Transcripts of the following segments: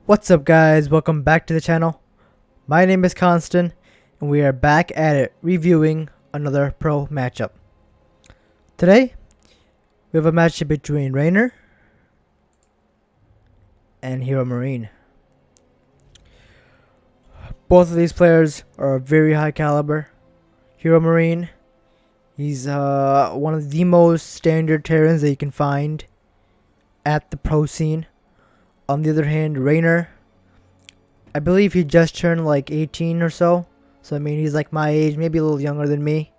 What's up guys, welcome back to the channel. My name is Constant and we are back at it reviewing another pro matchup. Today we have a matchup between Reynor and Heromarine. Both of these players are very high caliber. Heromarine, he's one of the most standard Terrans that you can find at the pro scene. On the other hand, Reynor, I believe he just turned like 18 or so. So I mean, he's like my age, maybe a little younger than me.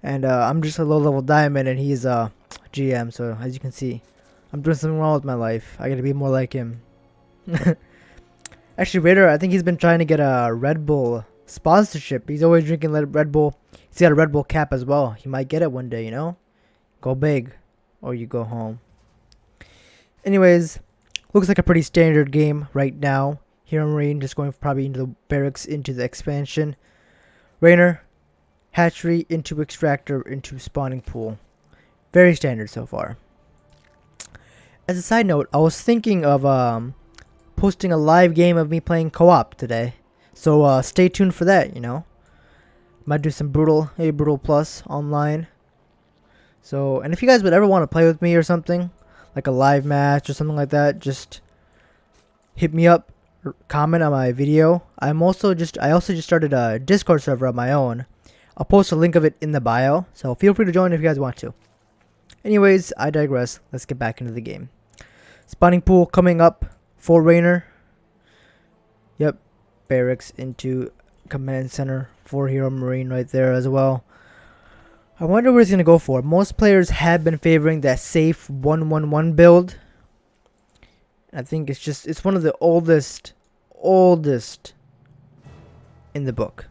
And I'm just a low-level diamond, and he's a GM. So as you can see, I'm doing something wrong with my life. I gotta be more like him. Actually, Reynor, I think he's been trying to get a Red Bull sponsorship. He's always drinking Red Bull. He's got a Red Bull cap as well. He might get it one day, you know? Go big, or you go home. Anyways, looks like a pretty standard game right now. Heromarine just going probably into the barracks, into the expansion. Reynor, hatchery, into extractor, into spawning pool. Very standard so far. As a side note, I was thinking of posting a live game of me playing co-op today. So stay tuned for that, you know. Might do some Brutal Plus online. So, and if you guys would ever want to play with me or something, like a live match or something like that, just hit me up, comment on my video. I also just started a Discord server of my own. I'll post a link of it in the bio, so feel free to join if you guys want to. Anyways, I digress. Let's get back into the game. Spawning pool coming up for Reynor. Yep, barracks into command center for Heromarine right there as well. I wonder what he's going to go for. Most players have been favoring that safe 1-1-1 build. I think it's one of the oldest in the book.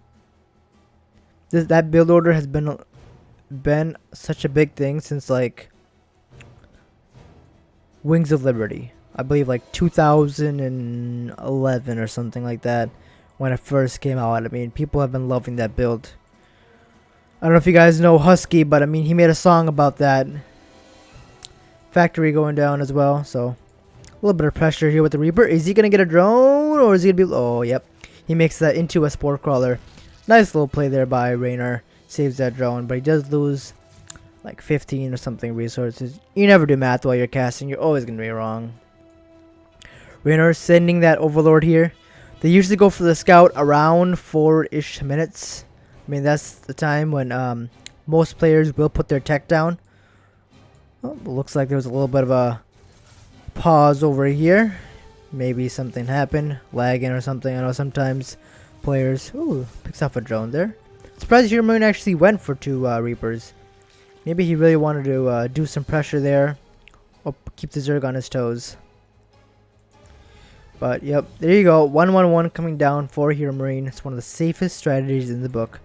That build order has been such a big thing since like Wings of Liberty. I believe like 2011 or something like that when it first came out. I mean, people have been loving that build. I don't know if you guys know Husky, but I mean, he made a song about that. Factory going down as well, so a little bit of pressure here with the Reaper. Is he going to get a drone, or is he going to be... Oh, yep. He makes that into a Spore Crawler. Nice little play there by Reynor. Saves that drone, but he does lose like 15 or something resources. You never do math while you're casting. You're always going to be wrong. Reynor sending that Overlord here. They usually go for the Scout around 4-ish minutes. I mean, that's the time when most players will put their tech down. Well, looks like there was a little bit of a pause over here. Maybe something happened, lagging or something. I know sometimes players... Ooh, picks off a drone there. Surprised Heromarine actually went for 2 Reapers. Maybe he really wanted to do some pressure there. Or keep the Zerg on his toes. But, yep, there you go. 1-1-1 coming down for Heromarine. It's one of the safest strategies in the book.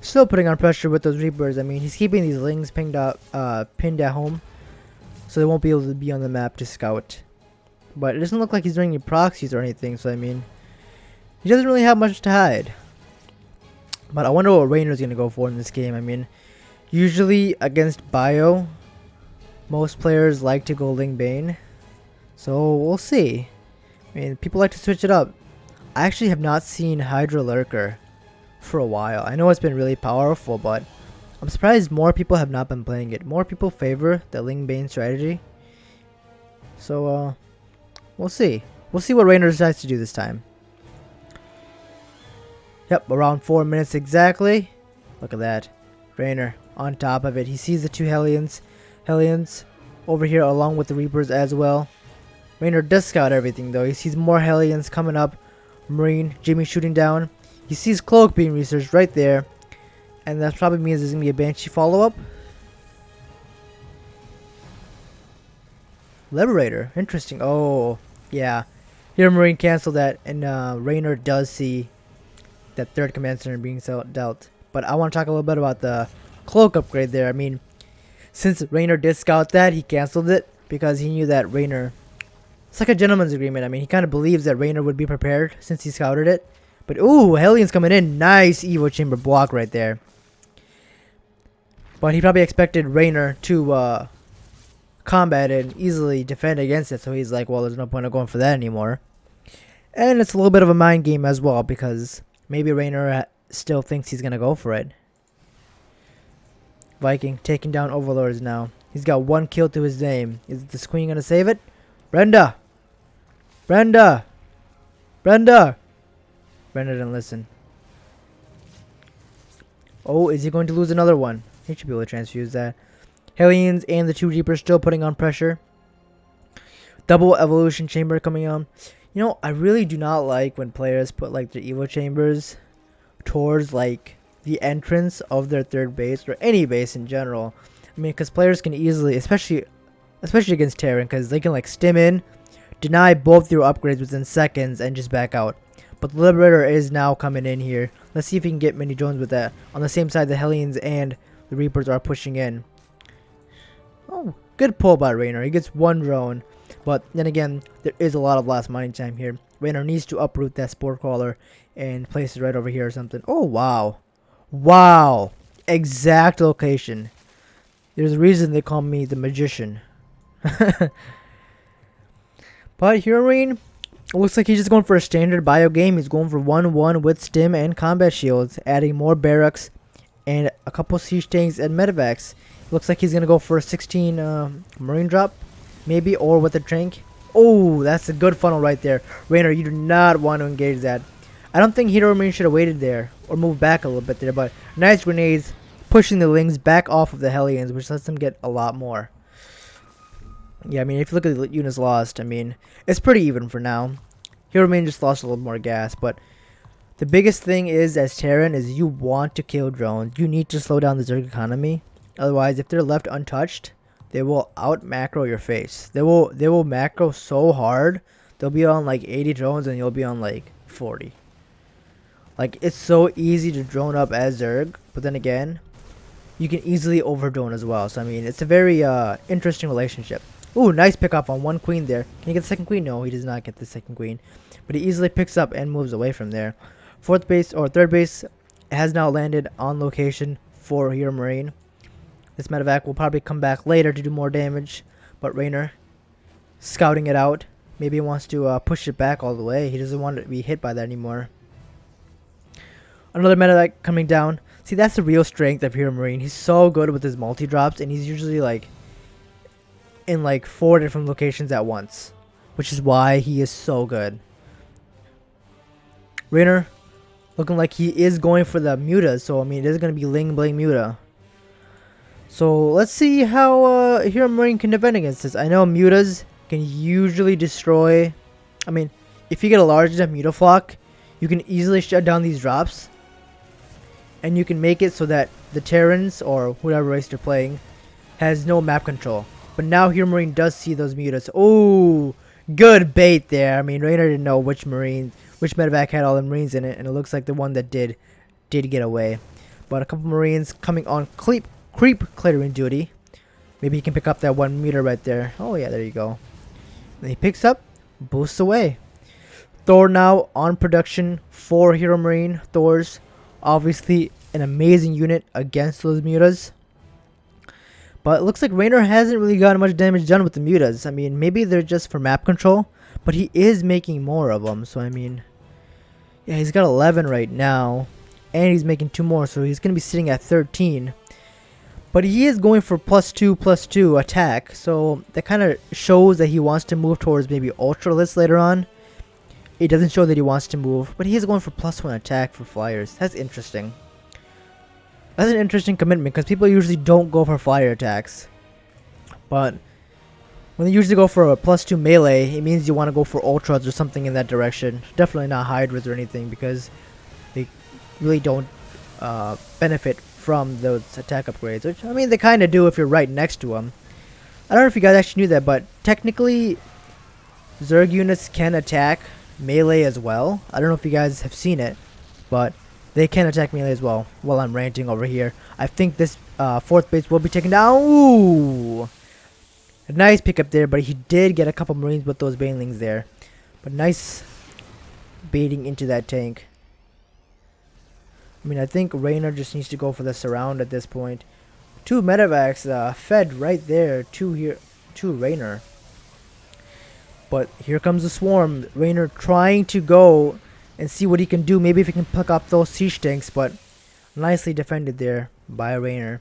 Still putting on pressure with those Reapers. I mean, he's keeping these Lings pinned at home, so they won't be able to be on the map to scout. But it doesn't look like he's doing any proxies or anything, so I mean, he doesn't really have much to hide. But I wonder what Reynor's going to go for in this game. I mean, usually against Bio, most players like to go Ling Bane, so we'll see. I mean, people like to switch it up. I actually have not seen Hydra Lurker for a while. I know it's been really powerful, but I'm surprised more people have not been playing it. More people favor the Ling Bane strategy. So, we'll see. We'll see what Reynor decides to do this time. Yep, around 4 minutes exactly. Look at that. Reynor on top of it. He sees the 2 Hellions over here along with the Reapers as well. Reynor does scout everything though. He sees more Hellions coming up. Marine, Jimmy shooting down. He sees Cloak being researched right there. And that probably means there's going to be a Banshee follow-up. Liberator. Interesting. Oh, yeah. Heromarine canceled that. And Reynor does see that 3rd command center being dealt. But I want to talk a little bit about the Cloak upgrade there. I mean, since Reynor did scout that, he canceled it. Because he knew that Reynor... It's like a gentleman's agreement. I mean, he kind of believes that Reynor would be prepared since he scouted it. But, ooh, Hellions coming in. Nice Evo Chamber block right there. But he probably expected Reynor to combat it and easily defend against it. So he's like, well, there's no point of going for that anymore. And it's a little bit of a mind game as well, because maybe Reynor still thinks he's going to go for it. Viking taking down Overlords now. He's got 1 kill to his name. Is this queen going to save it? Brenda! Brenda! Brenda! Brenda didn't listen. Oh, is he going to lose another one? He should be able to transfuse that. Hellions and the 2 Reapers still putting on pressure. Double evolution chamber coming on. You know, I really do not like when players put like their evo chambers towards like the entrance of their third base or any base in general. I mean, because players can easily, especially against Terran, because they can like stim in, deny both your upgrades within seconds, and just back out. But the Liberator is now coming in here. Let's see if he can get mini drones with that. On the same side, the Hellions and the Reapers are pushing in. Oh, good pull by Reynor. He gets 1 drone. But then again, there is a lot of last mining time here. Reynor needs to uproot that Spore Crawler and place it right over here or something. Oh, wow. Wow. Exact location. There's a reason they call me the Magician. But Heromarine, looks like he's just going for a standard bio game. He's going for 1-1 with stim and combat shields, adding more barracks and a couple siege tanks and medevacs. Looks like he's going to go for a 16 marine drop, maybe, or with a tank. Oh, that's a good funnel right there. Reynor, you do not want to engage that. I don't think Heromarine should have waited there or moved back a little bit there, but nice grenades pushing the Lings back off of the Hellions, which lets them get a lot more. Yeah, I mean, if you look at the units lost, I mean, it's pretty even for now. Heromarine just lost a little more gas, but the biggest thing is, as Terran, is you want to kill drones. You need to slow down the Zerg economy. Otherwise, if they're left untouched, they will out macro your face. They will macro so hard. They'll be on like 80 drones and you'll be on like 40. Like, it's so easy to drone up as Zerg, but then again, you can easily over drone as well. So I mean, it's a very interesting relationship. Ooh, nice pickup on 1 queen there. Can he get the 2nd queen? No, he does not get the 2nd queen. But he easily picks up and moves away from there. 4th base or 3rd base has now landed on location for Heromarine. This medevac will probably come back later to do more damage. But Reynor, scouting it out. Maybe he wants to push it back all the way. He doesn't want to be hit by that anymore. Another medevac coming down. See, that's the real strength of Heromarine. He's so good with his multi-drops, and he's usually like in like 4 different locations at once, which is why he is so good. Reynor looking like he is going for the mutas, so I mean, it is going to be Ling Bling Muta. So let's see how Heromarine can defend against this. I know mutas can usually destroy. I mean, if you get a large enough mutaflock, you can easily shut down these drops, and you can make it so that the Terrans or whatever race they're playing has no map control. But now Heromarine does see those mutas. Oh, good bait there. I mean, Reynor didn't know which medevac had all the Marines in it, and it looks like the one that did get away. But a couple Marines coming on creep clearing duty. Maybe he can pick up that 1 meter right there. Oh yeah, there you go. And he picks up, boosts away. Thor now on production for Heromarine. Thor's obviously an amazing unit against those mutas. But it looks like Reynor hasn't really gotten much damage done with the mutas. I mean, maybe they're just for map control, but he is making more of them. So I mean, yeah, he's got 11 right now, and he's making 2 more, so he's going to be sitting at 13. But he is going for +2/+2 attack, so that kind of shows that he wants to move towards maybe Ultralisk later on. It doesn't show that he wants to move, but he is going for +1 attack for flyers. That's interesting. That's an interesting commitment, because people usually don't go for flyer attacks. But when they usually go for a +2 melee, it means you want to go for ultras or something in that direction. Definitely not hybrids or anything, because they really don't benefit from those attack upgrades. Which, I mean, they kind of do if you're right next to them. I don't know if you guys actually knew that, but technically Zerg units can attack melee as well. I don't know if you guys have seen it, but they can attack melee as well. While I'm ranting over here, I think this 4th base will be taken down. Ooh, a nice pickup there, but he did get a couple Marines with those banelings there. But nice baiting into that tank. I mean, I think Reynor just needs to go for the surround at this point. 2 medevacs fed right there to Reynor. But here comes the swarm. Reynor trying to go and see what he can do. Maybe if he can pick up those siege tanks, but nicely defended there by Reynor.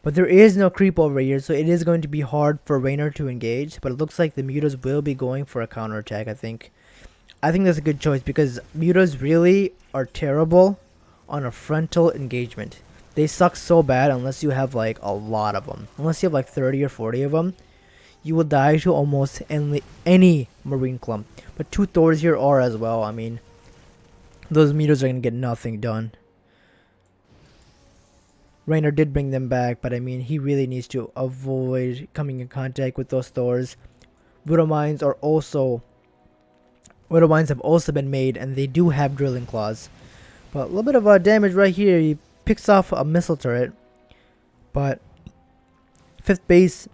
But there is no creep over here, so it is going to be hard for Reynor to engage. But it looks like the mutas will be going for a counterattack, I think. I think that's a good choice because mutas really are terrible on a frontal engagement. They suck so bad unless you have like a lot of them. Unless you have like 30 or 40 of them, you will die to almost any marine clump. But 2 Thors here are as well. I mean, those mutas are going to get nothing done. Reynor did bring them back, but I mean, he really needs to avoid coming in contact with those Thors. Widow mines have also been made, and they do have drilling claws. But a little bit of damage right here. He picks off a missile turret, but 5th base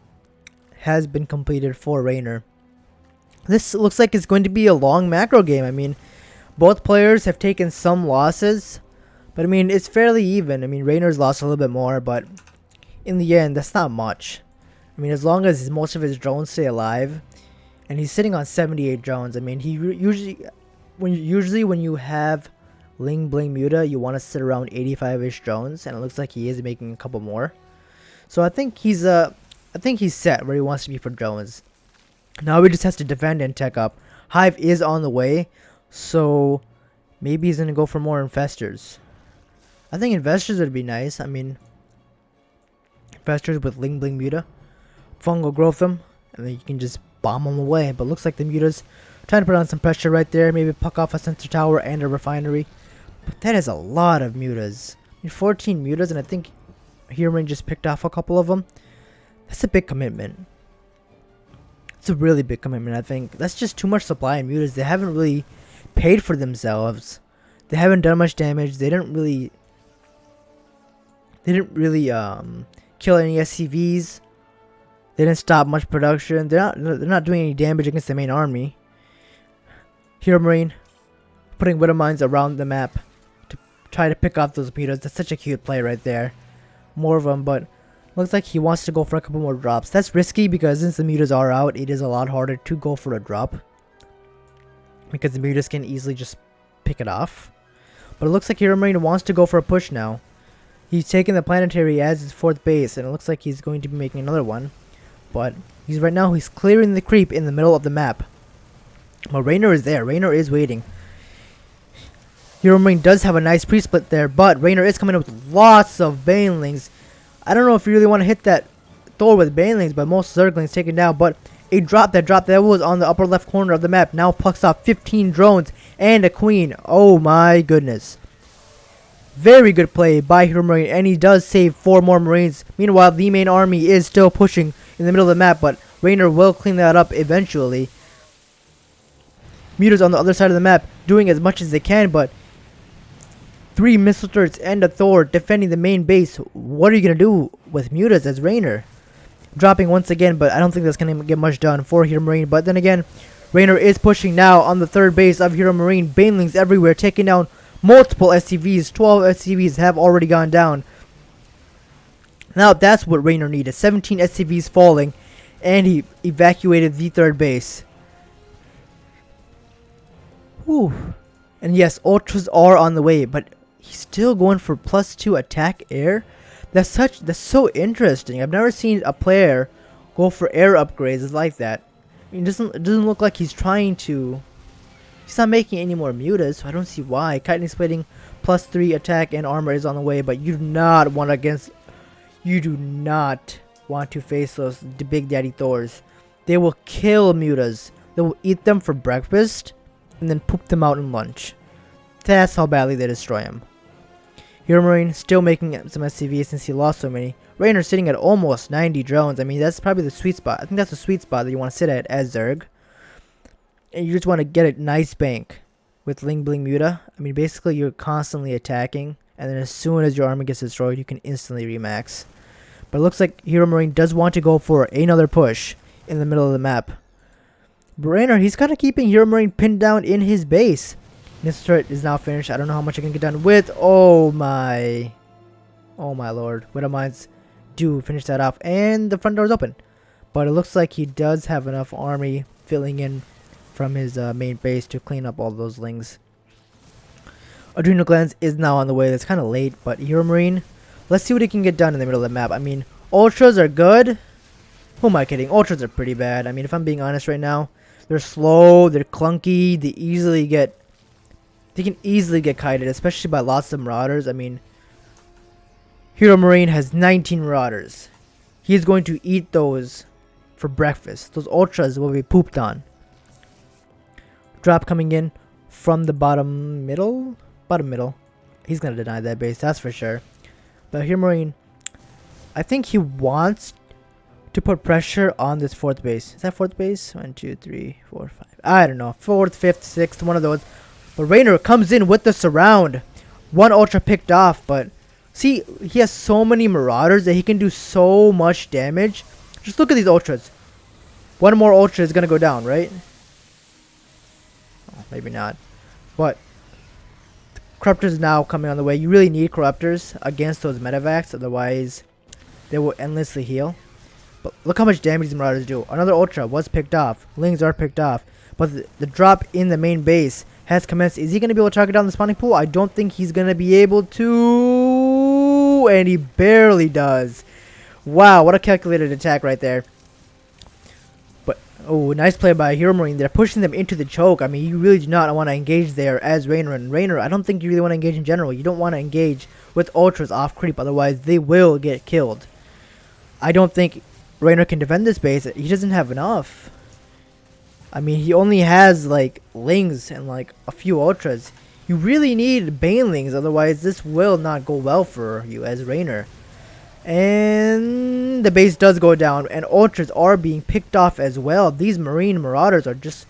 has been completed for Reynor. This looks like it's going to be a long macro game. I mean, both players have taken some losses, but I mean, it's fairly even. I mean, Reynor's lost a little bit more, but in the end, that's not much. I mean, as long as most of his drones stay alive, and he's sitting on 78 drones. I mean, he usually when you have Ling Bling Muta, you want to sit around 85-ish drones, and it looks like he is making a couple more. So I think he's set where he wants to be for drones. Now he just has to defend and tech up. Hive is on the way, so maybe he's gonna go for more infestors. I think investors would be nice. I mean, infestors with Ling Bling Muta, fungal growth them, and then you can just bomb them away. But looks like the Muta's trying to put on some pressure right there. Maybe puck off a sensor tower and a refinery. But that is a lot of Mutas. I mean, 14 Mutas, and I think Heromarine just picked off a couple of them. That's a big commitment. It's a really big commitment, I think. That's just too much supply in Mutas. They haven't really paid for themselves. They haven't done much damage. They didn't really kill any SCVs. They didn't stop much production. They're not doing any damage against the main army. Heromarine putting widow mines around the map to try to pick off those Mutas. That's such a cute play right there. More of them, but looks like he wants to go for a couple more drops. That's risky because since the Mutas are out, it is a lot harder to go for a drop, because the Mutas can easily just pick it off. But it looks like Heromarine wants to go for a push now. He's taking the planetary as his 4th base, and it looks like he's going to be making another one. But he's clearing the creep in the middle of the map. But Reynor is there. Reynor is waiting. Heromarine does have a nice pre-split there, but Reynor is coming up with lots of Banelings. I don't know if you really want to hit that Thor with Banelings, but most Zerglings taken down. But a drop that was on the upper left corner of the map now plucks off 15 drones and a queen. Oh my goodness. Very good play by Heromarine, and he does save 4 more Marines. Meanwhile, the main army is still pushing in the middle of the map, but Reynor will clean that up eventually. Mutas on the other side of the map doing as much as they can, but 3 missile turrets and a Thor defending the main base. What are you going to do with Mutas as Reynor? Dropping once again, but I don't think that's going to get much done for Heromarine. But then again, Reynor is pushing now on the 3rd base of Heromarine. Banelings everywhere, taking down multiple SCVs. 12 SCVs have already gone down. Now that's what Reynor needed. 17 SCVs falling, and he evacuated the 3rd base. Whew. And yes, ultras are on the way, but he's still going for +2 attack air. That's so interesting. I've never seen a player go for air upgrades like that. I mean, it doesn't look like he's trying to. He's not making any more Mutas, so I don't see why. Chitin splitting +3 attack and armor is on the way, but you do not want to face those big daddy Thors. They will kill Mutas. They will eat them for breakfast and then poop them out in lunch. That's how badly they destroy him. Heromarine still making some SCVs since he lost so many. Reynor sitting at almost 90 drones. I mean, that's probably the sweet spot. I think that's the sweet spot that you want to sit at as Zerg. And you just want to get a nice bank with Ling Bling Muta. I mean, basically you're constantly attacking, and then as soon as your army gets destroyed, you can instantly remax. But it looks like Heromarine does want to go for another push in the middle of the map. But Reynor, he's kind of keeping Heromarine pinned down in his base. This turret is now finished. I don't know how much I can get done with. Oh my lord. Widow mines do finish that off, and the front door is open. But it looks like he does have enough army filling in from his main base to clean up all those lings. Adrenal glands is now on the way. That's kind of late, but Heromarine, let's see what he can get done in the middle of the map. I mean, ultras are good. Who am I kidding? Ultras are pretty bad. I mean, if I'm being honest right now, they're slow, they're clunky, they can easily get kited, especially by lots of marauders. I mean, Heromarine has 19 marauders. He's going to eat those for breakfast. Those ultras will be pooped on. Drop coming in from the bottom middle. He's gonna deny that base, that's for sure. But Heromarine, I think he wants to put pressure on this fourth base. Is that fourth base? 1, 2, 3, 4, 5. I don't know. Fourth, fifth, sixth, one of those. But Reynor comes in with the surround. One ultra picked off, but see, he has so many marauders that he can do so much damage. Just look at these ultras. One more ultra is gonna go down, right? Oh, maybe not. But Corruptors now coming on the way. You really need Corruptors against those Medivacs, otherwise they will endlessly heal. But look how much damage these Marauders do. Another Ultra was picked off. Lings are picked off. But the drop in the main base has commenced. Is he going to be able to target down the spawning pool? I don't think he's going to be able to. And he barely does. Wow, what a calculated attack right there. But, oh, nice play by Heromarine. They're pushing them into the choke. I mean, you really do not want to engage there as Reynor. And Reynor, I don't think you really want to engage in general. You don't want to engage with Ultras off creep. Otherwise, they will get killed. I don't think Reynor can defend this base. He doesn't have enough. I mean, he only has, like, Lings and, like, a few Ultras. You really need Banelings. Otherwise, this will not go well for you as Reynor. And the base does go down, and Ultras are being picked off as well. These Marine Marauders are just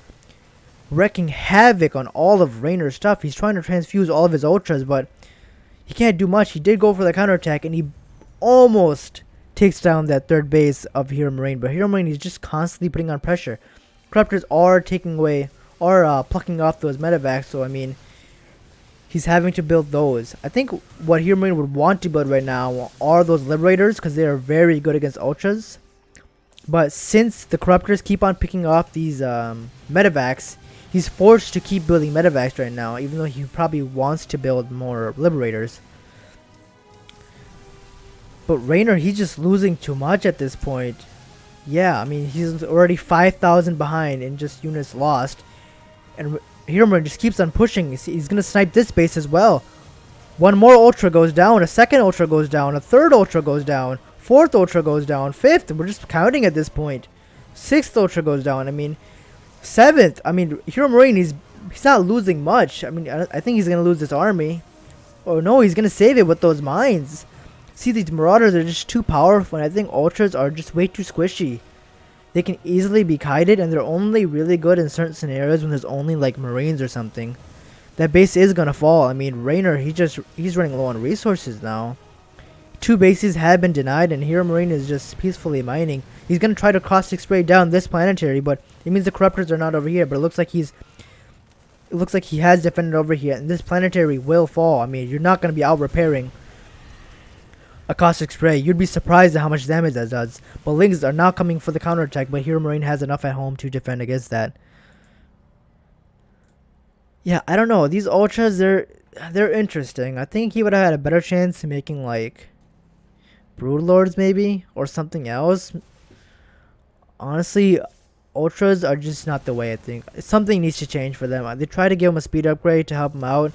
wrecking havoc on all of Reynor's stuff. He's trying to transfuse all of his Ultras, but he can't do much. He did go for the counterattack, and he almost takes down that third base of Heromarine. But Heromarine is just constantly putting on pressure. Corruptors are taking away, or plucking off those Medivacs, so I mean, he's having to build those. I think what Heromarine would want to build right now are those Liberators, because they are very good against Ultras. But since the Corruptors keep on picking off these Medivacs, he's forced to keep building Medivacs right now, even though he probably wants to build more Liberators. But Reynor, he's just losing too much at this point. Yeah, I mean, he's already 5,000 behind in just units lost. And Heromarine just keeps on pushing. He's going to snipe this base as well. One more Ultra goes down. A second Ultra goes down. A third Ultra goes down. Fourth Ultra goes down. Fifth, we're just counting at this point. Sixth Ultra goes down. I mean, seventh. I mean, Heromarine, he's not losing much. I mean, I think he's going to lose this army. Oh no, he's going to save it with those mines. See, these Marauders are just too powerful, and I think Ultras are just way too squishy. They can easily be kited, and they're only really good in certain scenarios when there's only, like, Marines or something. That base is gonna fall. I mean, Reynor, he's running low on resources now. 2 bases have been denied, and Heromarine is just peacefully mining. He's gonna try to caustic spray down this planetary, but it means the Corruptors are not over here. But it looks like he has defended over here, and this planetary will fall. I mean, you're not gonna be out repairing a caustic spray. You'd be surprised at how much damage that does. But Lings are now coming for the counterattack, but Heromarine has enough at home to defend against that. Yeah, I don't know. These Ultras, they're interesting. I think he would have had a better chance to making, like, Broodlords maybe, or something else. Honestly, Ultras are just not the way, I think. Something needs to change for them. They tried to give him a speed upgrade to help him out,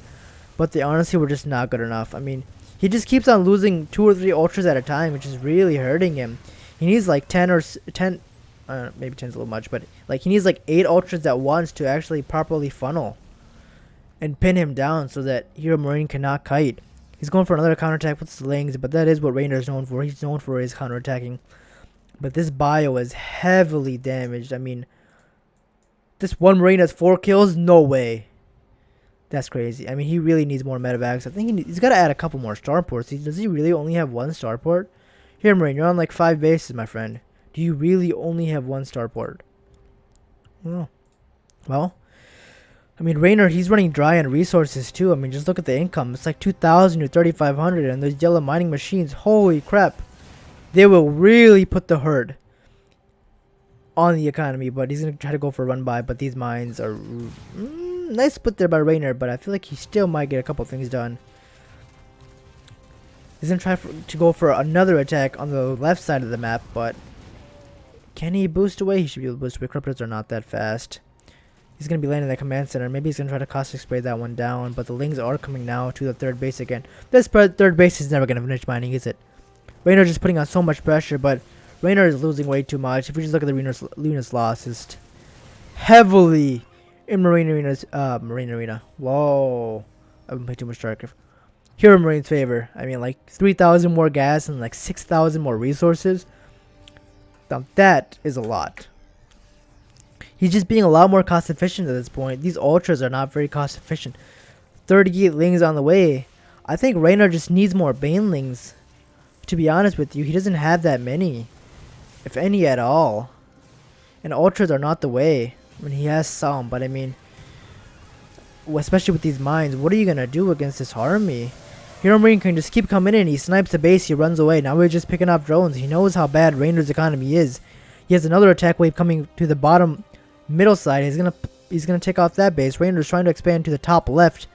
but they honestly were just not good enough. I mean, he just keeps on losing 2 or 3 Ultras at a time, which is really hurting him. He needs like 10, maybe 10 is a little much, but like he needs like 8 Ultras at once to actually properly funnel and pin him down so that Heromarine cannot kite. He's going for another counterattack with slings, but that is what Reynor is known for. He's known for his counterattacking. But this bio is heavily damaged. I mean, this one Marine has 4 kills? No way. That's crazy. I mean, he really needs more Medivacs. I think he's got to add a couple more starports. Does he really only have 1 starport? Here, Marine, you're on like 5 bases, my friend. Do you really only have 1 starport? Oh. Well, I mean, Reynor, he's running dry on resources too. I mean, just look at the income. It's like 2,000 to 3,500, and those yellow mining machines, holy crap. They will really put the hurt on the economy, but he's going to try to go for a run by. But these mines are nice put there by Reynor, but I feel like he still might get a couple things done. He's going to try to go for another attack on the left side of the map, but can he boost away? He should be able to boost away. Corruptors are not that fast. He's going to be landing that command center. Maybe he's going to try to caustic spray that one down, but the Lings are coming now to the third base again. This third base is never going to finish mining, is it? Reynor just putting on so much pressure, but Reynor is losing way too much. If we just look at the Reynor loss, it's heavily in Marine Arena. Whoa. I've been playing too much StarCraft. Heromarines favor. I mean, like 3,000 more gas and like 6,000 more resources. Now that is a lot. He's just being a lot more cost efficient at this point. These ultras are not very cost efficient. 38 Lings on the way. I think Reynor just needs more Banelings. To be honest with you, he doesn't have that many. If any at all. And ultras are not the way. I mean, he has some, but I mean, especially with these mines, what are you going to do against this army? Heromarine can just keep coming in. He snipes the base, he runs away. Now we're just picking off drones. He knows how bad Reynor's economy is. He has another attack wave coming to the bottom middle side. He's gonna take off that base. Reynor's trying to expand to the top left.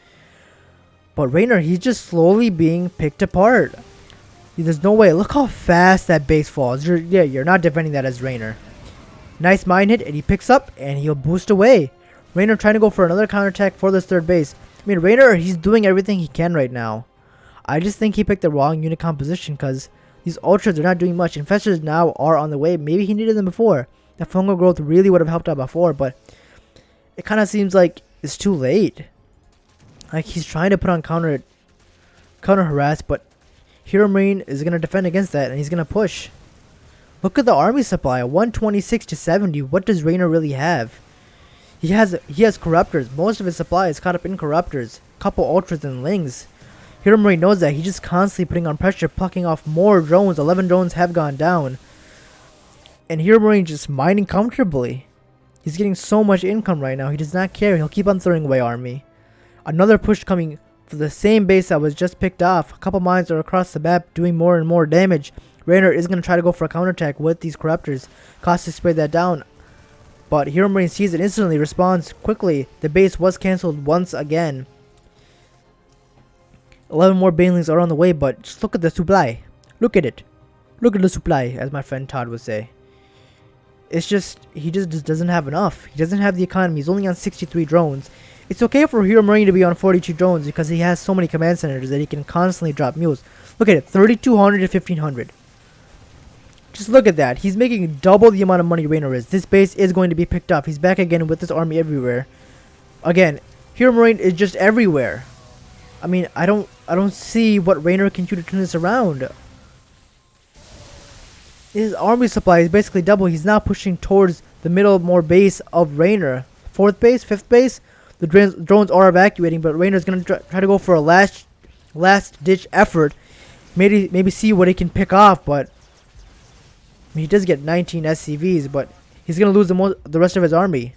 But Reynor, he's just slowly being picked apart. There's no way. Look how fast that base falls. You're not defending that as Reynor. Nice mine hit, and he picks up, and he'll boost away. Reynor trying to go for another counterattack for this third base. I mean, Reynor, he's doing everything he can right now. I just think he picked the wrong unit composition because these ultras are not doing much. Infestors now are on the way. Maybe he needed them before. That fungal growth really would have helped out before, but it kind of seems like it's too late. Like, he's trying to put on counter harass, but Heromarine is going to defend against that, and he's going to push. Look at the army supply, 126 to 70. What does Reynor really have? He has corruptors. Most of his supply is caught up in corruptors. Couple ultras and Lings. Heromarine knows that. He's just constantly putting on pressure, plucking off more drones. 11 drones have gone down. And Heromarine just mining comfortably. He's getting so much income right now. He does not care. He'll keep on throwing away army. Another push coming for the same base that was just picked off. A couple mines are across the map doing more and more damage. Reynor is going to try to go for a counterattack with these corruptors. Caustic spray that down. But Heromarine sees it instantly, responds quickly. The base was cancelled once again. 11 more Banelings are on the way, but just look at the supply. Look at it. Look at the supply, as my friend Todd would say. It's just, he just doesn't have enough. He doesn't have the economy. He's only on 63 drones. It's okay for Heromarine to be on 42 drones because he has so many command centers that he can constantly drop mules. Look at it, 3,200 to 1,500. Just look at that. He's making double the amount of money Reynor is. This base is going to be picked up. He's back again with this army everywhere. Again, Heromarine is just everywhere. I mean, I don't see what Reynor can do to turn this around. His army supply is basically double. He's now pushing towards the middle more base of Reynor. Fourth base, fifth base. The drones are evacuating, but Reynor's going to try to go for a last ditch effort. Maybe see what he can pick off, but I mean, he does get 19 SCVs, but he's going to lose the rest of his army.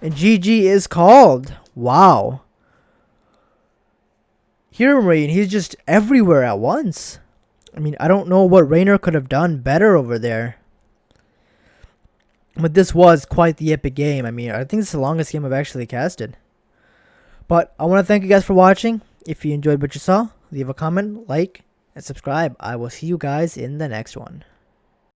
And GG is called. Wow. Heromarine, he's just everywhere at once. I mean, I don't know what Reynor could have done better over there. But this was quite the epic game. I mean, I think this is the longest game I've actually casted. But I want to thank you guys for watching. If you enjoyed what you saw, leave a comment, like, and subscribe. I will see you guys in the next one.